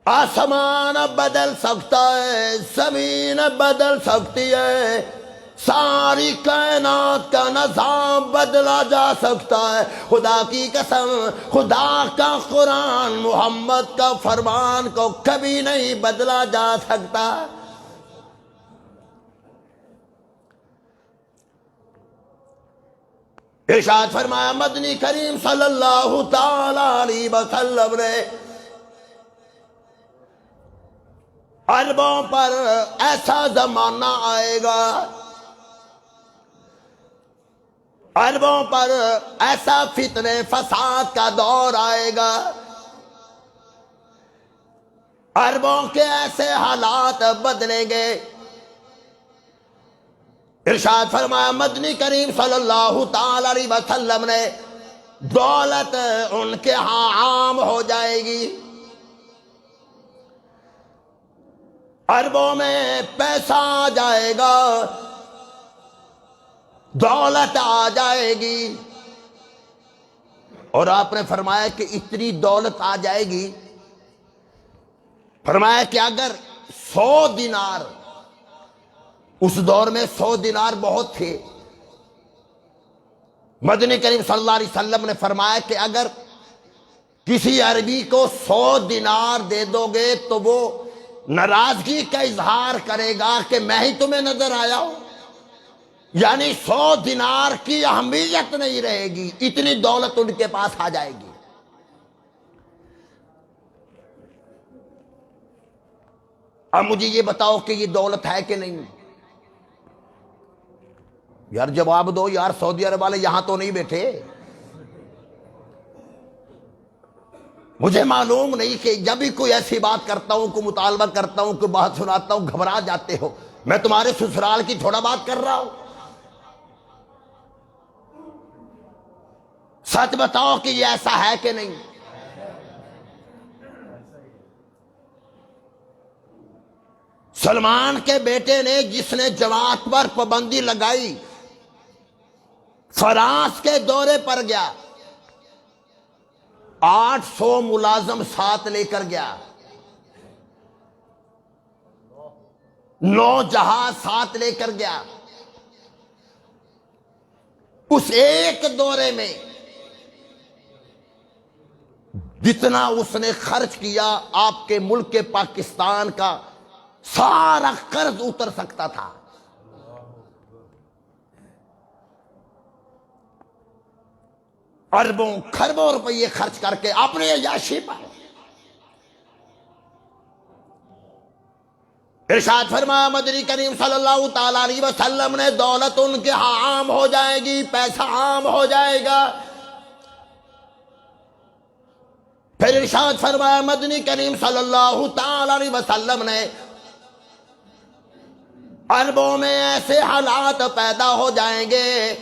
آسمان بدل سکتا ہے، زمین بدل سکتی ہے، ساری کائنات کا نظام بدلا جا سکتا ہے۔ خدا کی قسم خدا کا قرآن محمد کا فرمان کو کبھی نہیں بدلا جا سکتا۔ ارشاد فرمایا مدنی کریم صلی اللہ تعالی علیہ وسلم نے عربوں پر ایسا زمانہ آئے گا، عربوں پر ایسا فتنے فساد کا دور آئے گا، عربوں کے ایسے حالات بدلیں گے۔ ارشاد فرمایا مدنی کریم صلی اللہ تعالی علیہ وسلم نے دولت ان کے ہاں عام ہو جائے گی، عربوں میں پیسہ آ جائے گا، دولت آ جائے گی۔ اور آپ نے فرمایا کہ اتنی دولت آ جائے گی، فرمایا کہ اگر 100 دینار، اس دور میں 100 دینار بہت تھے، مدنی کریم صلی اللہ علیہ وسلم نے فرمایا کہ اگر کسی عربی کو 100 دینار دے دو گے تو وہ ناراضگی کا اظہار کرے گا کہ میں ہی تمہیں نظر آیا ہوں، یعنی 100 دینار کی اہمیت نہیں رہے گی، اتنی دولت ان کے پاس آ جائے گی۔ اب مجھے یہ بتاؤ کہ یہ دولت ہے کہ نہیں؟ یار جواب دو یار، سعودی عرب والے یہاں تو نہیں بیٹھے۔ مجھے معلوم نہیں کہ جب بھی کوئی ایسی بات کرتا ہوں، کوئی مطالبہ کرتا ہوں، کوئی بات سناتا ہوں، گھبرا جاتے ہو۔ میں تمہارے سسرال کی تھوڑا بات کر رہا ہوں۔ سچ بتاؤ کہ یہ ایسا ہے کہ نہیں؟ سلمان کے بیٹے نے جس نے جماعت پر پابندی لگائی، فرانس کے دورے پر گیا، 800 ملازم ساتھ لے کر گیا، 9 جہاز ساتھ لے کر گیا۔ اس ایک دورے میں جتنا اس نے خرچ کیا، آپ کے ملک کے پاکستان کا سارا قرض اتر سکتا تھا۔ اربوں کھربوں روپئے خرچ کر کے اپنے عیاشی پر۔ ارشاد فرمایا مدنی کریم صلی اللہ تعالی علیہ وسلم نے دولت ان کے ہاں عام ہو جائے گی، پیسہ عام ہو جائے گا۔ پھر ارشاد فرمایا مدنی کریم صلی اللہ تعالی علیہ وسلم نے عربوں میں ایسے حالات پیدا ہو جائیں گے،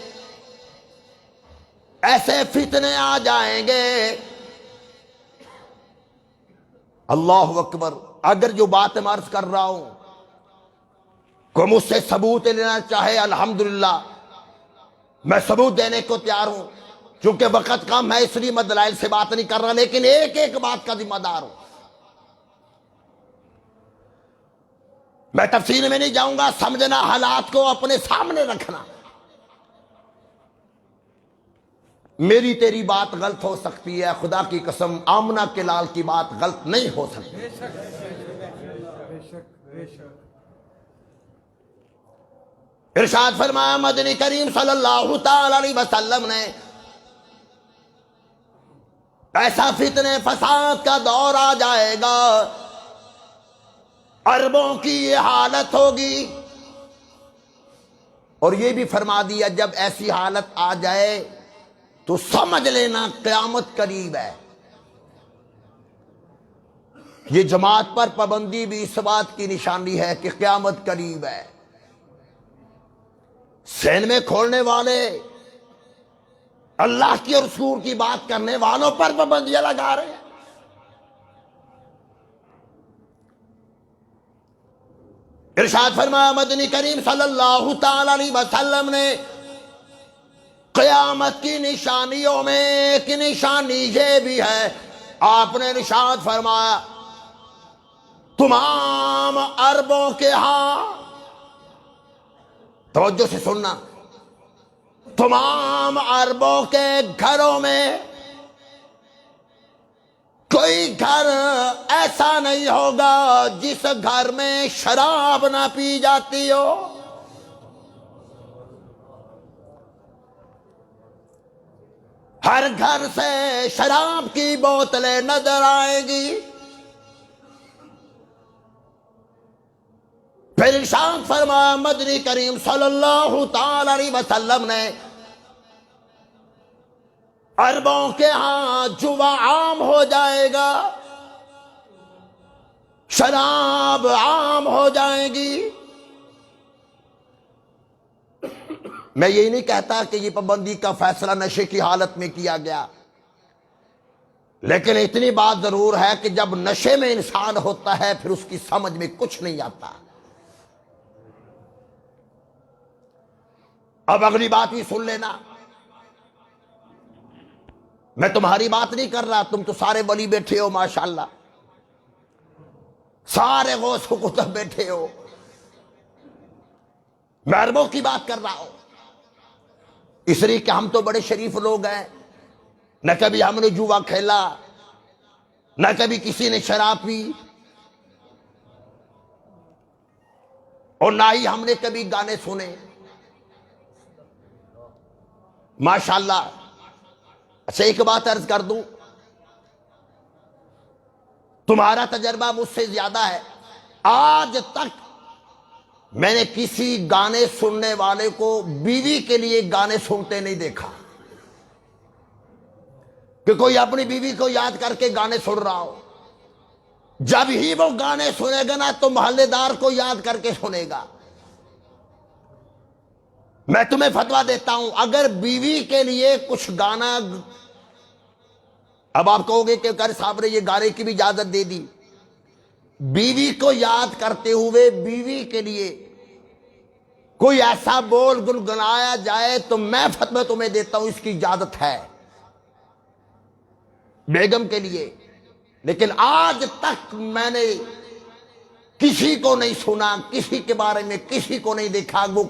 ایسے فتنے آ جائیں گے، اللہ اکبر. اگر جو بات میں عرض کر رہا ہوں کوئی مجھ سے ثبوت لینا چاہے الحمدللہ میں ثبوت دینے کو تیار ہوں. چونکہ وقت کم ہے اس لیے میں دلائل سے بات نہیں کر رہا، لیکن ایک ایک بات کا ذمہ دار ہوں. میں تفصیل میں نہیں جاؤں گا، سمجھنا، حالات کو اپنے سامنے رکھنا. میری تیری بات غلط ہو سکتی ہے، خدا کی قسم آمنہ کے لال کی بات غلط نہیں ہو سکتی. ارشاد فرمایا مدنی کریم صلی اللہ تعالی علیہ وسلم نے ایسا فتنے فساد کا دور آ جائے گا، عربوں کی یہ حالت ہوگی. اور یہ بھی فرما دیا جب ایسی حالت آ جائے تو سمجھ لینا قیامت قریب ہے. یہ جماعت پر پابندی بھی اس بات کی نشانی ہے کہ قیامت قریب ہے. سینمے کھولنے والے اللہ کی اور رسول کی بات کرنے والوں پر پابندیاں لگا رہے ہیں. ارشاد فرمایا مدنی کریم صلی اللہ تعالی علیہ وسلم نے قیامت کی نشانیوں میں ایک نشانی یہ بھی ہے، آپ نے ارشاد فرمایا تمام عربوں کے ہاں، توجہ سے سننا، تمام عربوں کے گھروں میں کوئی گھر ایسا نہیں ہوگا جس گھر میں شراب نہ پی جاتی ہو. ہر گھر سے شراب کی بوتلیں نظر آئیں گی. پھر ارشاد فرمایا مدنی کریم صلی اللہ تعالی علیہ وسلم نے عربوں کے ہاں جوا عام ہو جائے گا، شراب عام ہو جائے گی. میں یہی نہیں کہتا کہ یہ پابندی کا فیصلہ نشے کی حالت میں کیا گیا، لیکن اتنی بات ضرور ہے کہ جب نشے میں انسان ہوتا ہے پھر اس کی سمجھ میں کچھ نہیں آتا. اب اگلی بات بھی سن لینا، میں تمہاری بات نہیں کر رہا، تم تو سارے ولی بیٹھے ہو ماشاءاللہ، سارے غوث و قطب بیٹھے ہو. میں عربوں کی بات کر رہا ہوں، اس لیے کہ ہم تو بڑے شریف لوگ ہیں، نہ کبھی ہم نے جوا کھیلا، نہ کبھی کسی نے شراب پی، اور نہ ہی ہم نے کبھی گانے سنے ماشاءاللہ. اچھا ایک بات عرض کر دوں، تمہارا تجربہ مجھ سے زیادہ ہے. آج تک میں نے کسی گانے سننے والے کو بیوی کے لیے گانے سنتے نہیں دیکھا کہ کوئی اپنی بیوی کو یاد کر کے گانے سن رہا ہو. جب ہی وہ گانے سنے گا نا تو محلے دار کو یاد کر کے سنے گا. میں تمہیں فتویٰ دیتا ہوں، اگر بیوی کے لیے کچھ گانا، اب آپ کہو گے کہ قاری صاحب نے یہ گانے کی بھی اجازت دے دی، بیوی کو یاد کرتے ہوئے بیوی کے لیے کوئی ایسا بول گنگنایا جائے تو میں فتویٰ تمہیں دیتا ہوں اس کی اجازت ہے بیگم کے لیے. لیکن آج تک میں نے کسی کو نہیں سنا، کسی کے بارے میں کسی کو نہیں دیکھا وہ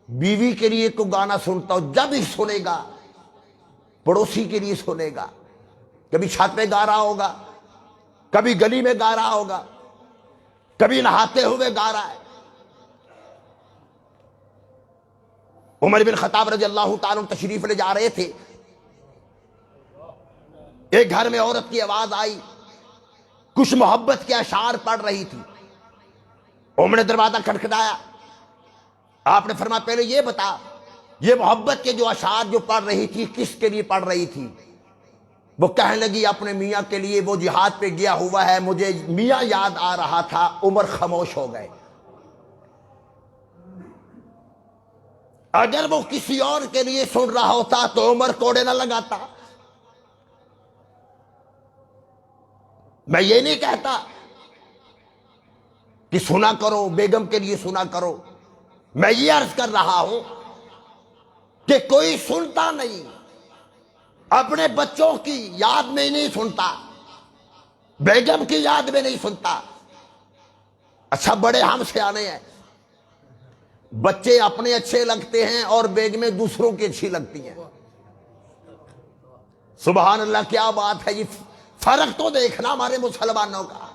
بیوی کے لیے کوئی گانا سنتا ہو. جب ہی سنے گا پڑوسی کے لیے سنے گا، کبھی چھت پہ گا رہا ہوگا، کبھی گلی میں گا رہا ہوگا، کبھی نہاتے ہوئے گا رہا ہے. عمر بن خطاب رضی اللہ تعالیٰ عنہ تشریف لے جا رہے تھے، ایک گھر میں عورت کی آواز آئی، کچھ محبت کے اشعار پڑھ رہی تھی. عمر نے دروازہ کھٹکھٹایا، آپ نے فرمایا پہلے یہ بتا یہ محبت کے جو اشعار جو پڑھ رہی تھی کس کے لیے پڑھ رہی تھی؟ وہ کہنے لگی اپنے میاں کے لیے، وہ جہاد پہ گیا ہوا ہے، مجھے میاں یاد آ رہا تھا. عمر خاموش ہو گئے. اگر وہ کسی اور کے لیے سن رہا ہوتا تو عمر کوڑے نہ لگاتا. میں یہ نہیں کہتا کہ سنا کرو، بیگم کے لیے سنا کرو، میں یہ عرض کر رہا ہوں کہ کوئی سنتا نہیں، اپنے بچوں کی یاد میں نہیں سنتا، بیگم کی یاد میں نہیں سنتا۔ اچھا بڑے ہم سیانے ہیں، بچے اپنے اچھے لگتے ہیں اور بیگمیں دوسروں کی اچھی لگتی ہیں۔ سبحان اللہ، کیا بات ہے! یہ فرق تو دیکھنا ہمارے مسلمانوں کا۔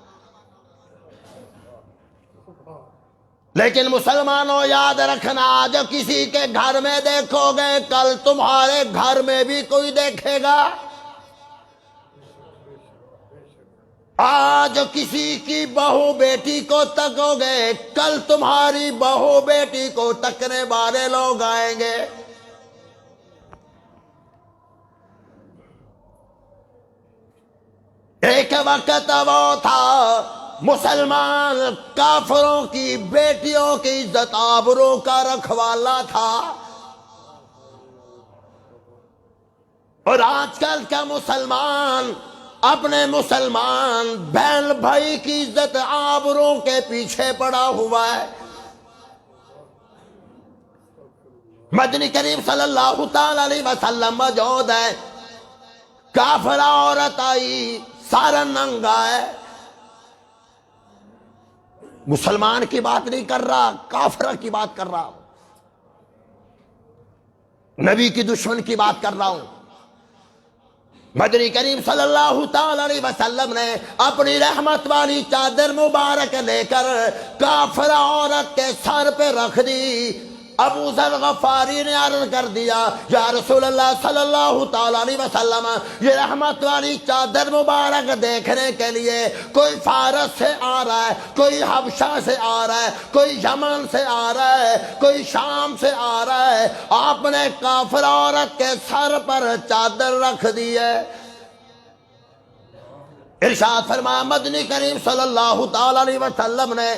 لیکن مسلمانوں یاد رکھنا، جو کسی کے گھر میں دیکھو گے کل تمہارے گھر میں بھی کوئی دیکھے گا۔ آج کسی کی بہو بیٹی کو تکو گے کل تمہاری بہو بیٹی کو تکنے والے لوگ آئیں گے۔ ایک وقت وہ تھا مسلمان کافروں کی بیٹیوں کی عزت آبرو کا رکھوالا تھا، اور آج کل کا مسلمان اپنے مسلمان بہن بھائی کی عزت آبرو کے پیچھے پڑا ہوا ہے۔ مدنی کریم صلی اللہ تعالی علیہ وسلم موجود ہے، کافرہ عورت آئی، سارا ننگا ہے۔ مسلمان کی بات نہیں کر رہا، کافرہ کی بات کر رہا ہوں، نبی کی دشمن کی بات کر رہا ہوں۔ مدنی کریم صلی اللہ تعالی علیہ وسلم نے اپنی رحمت والی چادر مبارک لے کر کافرہ عورت کے سر پہ رکھ دی۔ ابو ذر غفاری نے عرض کر دیا، یا رسول اللہ صلی اللہ تعالی علیہ وسلم، یہ رحمت والی چادر مبارک دیکھنے کے لیے کوئی فارس سے آ رہا ہے، کوئی حبشہ سے آ رہا ہے، کوئی یمن سے آ رہا ہے، کوئی شام سے آ رہا ہے، آپ نے کافر عورت کے سر پر چادر رکھ دی ہے۔ ارشاد فرمایا مدنی کریم صلی اللہ تعالی علیہ وسلم نے،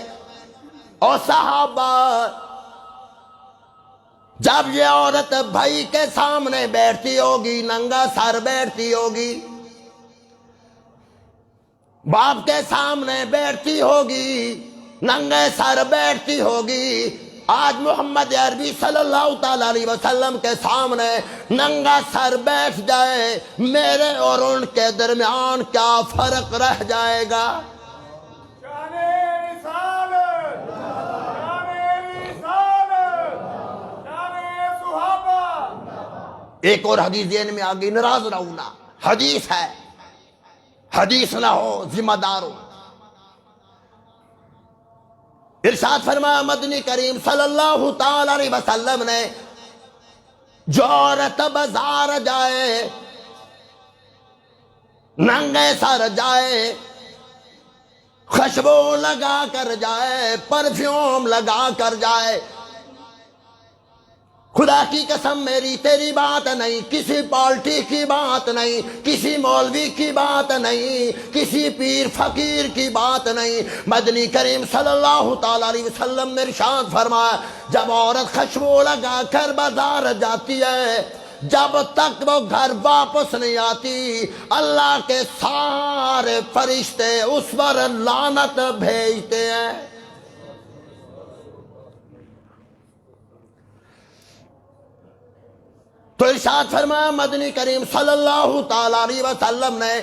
اور صحابہ، جب یہ عورت بھائی کے سامنے بیٹھتی ہوگی ننگا سر بیٹھتی ہوگی، باپ کے سامنے بیٹھتی ہوگی ننگے سر بیٹھتی ہوگی، آج محمد عربی صلی اللہ تعالی علیہ وسلم کے سامنے ننگا سر بیٹھ جائے، میرے اور ان کے درمیان کیا فرق رہ جائے گا؟ ایک اور حدیث ذہن میں آگئی، ناراض نہ ہونا، حدیث ہے، حدیث نہ ہو ذمہ دار ہو۔ ارشاد فرمایا مدنی کریم صلی اللہ تعالی علیہ وسلم نے، جو عورت بازار جائے، ننگے سر جائے، خوشبو لگا کر جائے، پرفیوم لگا کر جائے، خدا کی قسم میری تیری بات نہیں، کسی پارٹی کی بات نہیں، کسی مولوی کی بات نہیں، کسی پیر فقیر کی بات نہیں، مدنی کریم صلی اللہ تعالی علیہ وسلم نے ارشاد فرمایا، جب عورت خوشبو لگا کر بازار جاتی ہے، جب تک وہ گھر واپس نہیں آتی، اللہ کے سارے فرشتے اس پر لعنت بھیجتے ہیں۔ تو ارشاد فرمایا مدنی کریم صلی اللہ تعالی علیہ وسلم نے،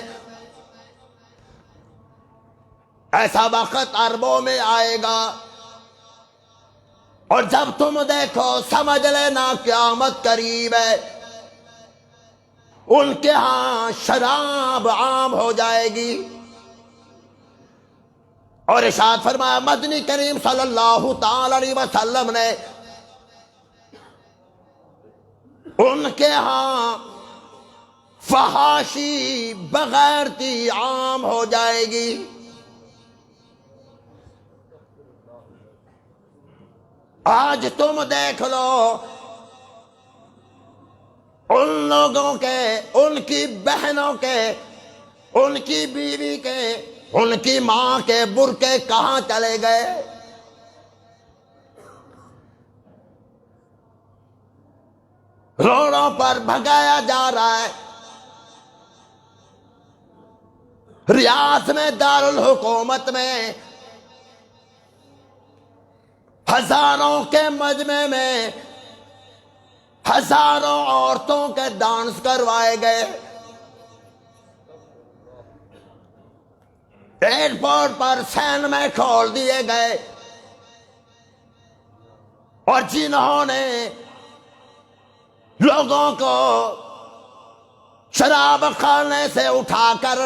ایسا وقت عربوں میں آئے گا، اور جب تم دیکھو سمجھ لینا قیامت قریب ہے، ان کے ہاں شراب عام ہو جائے گی۔ اور ارشاد فرمایا مدنی کریم صلی اللہ تعالی علیہ وسلم نے، ان کے ہاں فحاشی بغیرتی عام ہو جائے گی۔ آج تم دیکھ لو ان لوگوں کے، ان کی بہنوں کے، ان کی بیوی کے، ان کی ماں کے برقعے کہاں چلے گئے؟ روڈوں پر بھگایا جا رہا ہے، ریاض میں دارالحکومت میں ہزاروں کے مجمع میں ہزاروں عورتوں کے ڈانس کروائے گئے، ایئرپورٹ پر سینما کھول دیے گئے، اور جنہوں نے لوگوں کو شراب خانے سے اٹھا کر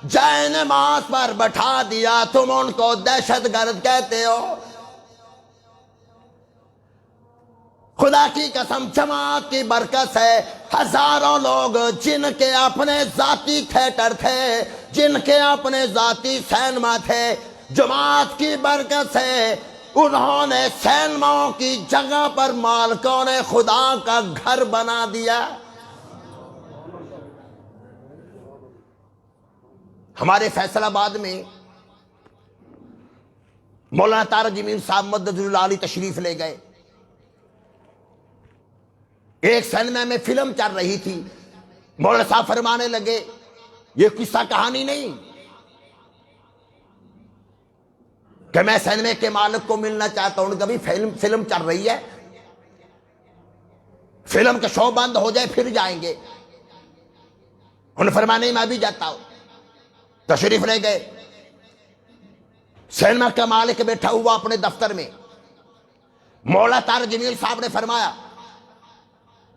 جائے نماز پر بٹھا دیا، تم ان کو دہشت گرد کہتے ہو۔ خدا کی قسم جماعت کی برکت سے ہزاروں لوگ جن کے اپنے ذاتی تھیٹر تھے، جن کے اپنے ذاتی سینما تھے، جماعت کی برکت سے انہوں نے سینماؤں کی جگہ پر مالکوں نے خدا کا گھر بنا دیا۔ ہمارے فیصل آباد میں مولانا طارق جمیل صاحب مدد اللہ علیہ تشریف لے گئے، ایک سینما میں فلم چل رہی تھی، مولانا صاحب فرمانے لگے یہ قصہ کہانی نہیں کہ میں سینما کے مالک کو ملنا چاہتا ہوں، کبھی فلم چل رہی ہے، فلم کا شو بند ہو جائے پھر جائیں گے۔ انہوں نے فرمایا نہیں میں بھی جاتا ہوں، تشریف لے گئے، سینما کا مالک بیٹھا ہوا اپنے دفتر میں، مولانا طارق جمیل صاحب نے فرمایا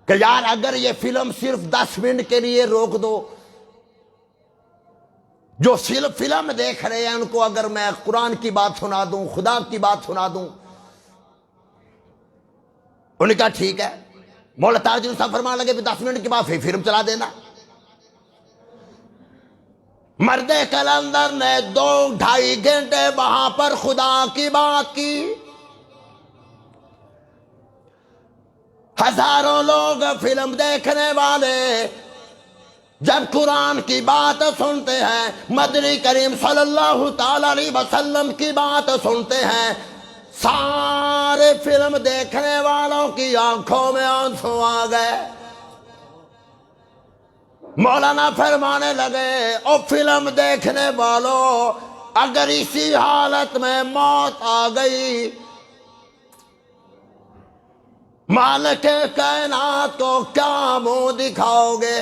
کہ یار اگر یہ فلم صرف 10 منٹ کے لیے روک دو، جو فلم دیکھ رہے ہیں ان کو اگر میں قرآن کی بات سنا دوں، خدا کی بات سنا دوں۔ انہوں نے کہا ٹھیک ہے۔ مولانا طارق جمیل صاحب فرمانے لگے 10 منٹ کے بعد پھر فلم چلا دینا۔ مرد کلندر نے 2-2.5 گھنٹے وہاں پر خدا کی بات کی، ہزاروں لوگ فلم دیکھنے والے جب قرآن کی بات سنتے ہیں، مدنی کریم صلی اللہ تعالی علیہ وسلم کی بات سنتے ہیں، سارے فلم دیکھنے والوں کی آنکھوں میں آنسو آ گئے۔ مولانا فرمانے لگے او فلم دیکھنے والوں، اگر اسی حالت میں موت آ گئی، مالک کائنات کو کیا منہ دکھاؤ گے؟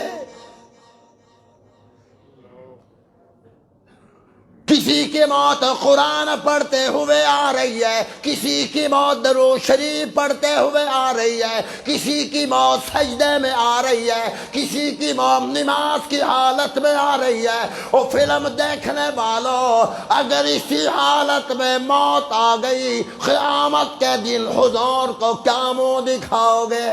کسی کی موت قرآن پڑھتے ہوئے آ رہی ہے، کسی کی موت درود شریف پڑھتے ہوئے آ رہی ہے، کسی کی موت سجدے میں آ رہی ہے، کسی کی موت نماز کی حالت میں آ رہی ہے۔ اور فلم دیکھنے والوں، اگر اسی حالت میں موت آ گئی، قیامت کے دن حضور کو کیا منہ دکھاؤ گے؟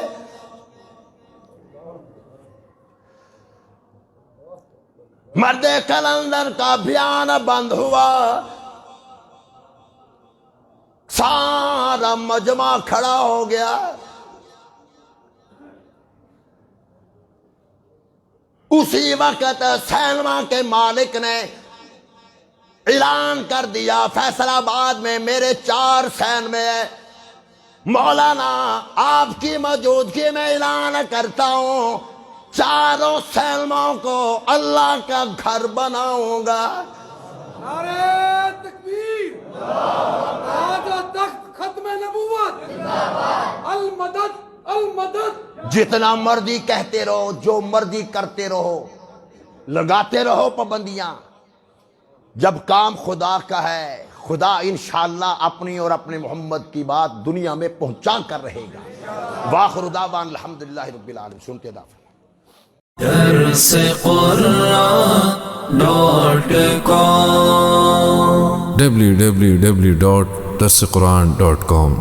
مرد کلندر کا بیان بند ہوا، سارا مجمع کھڑا ہو گیا۔ اسی وقت سینما کے مالک نے اعلان کر دیا فیصل آباد میں میرے 4 سینمے ہیں، مولانا آپ کی موجودگی میں اعلان کرتا ہوں 4 سینماؤں کو اللہ کا گھر بناؤں گا۔ نعرہ تکبیر، تاج و تخت ختم نبوت، المدد المدد۔ جتنا مرضی کہتے رہو، جو مرضی کرتے رہو، لگاتے رہو پابندیاں، جب کام خدا کا ہے، خدا انشاءاللہ اپنی اور اپنے محمد کی بات دنیا میں پہنچا کر رہے گا۔ وآخر دعوانا الحمدللہ رب العالمین۔ سنتے دعوان درس قرآن www.درسقرآن.com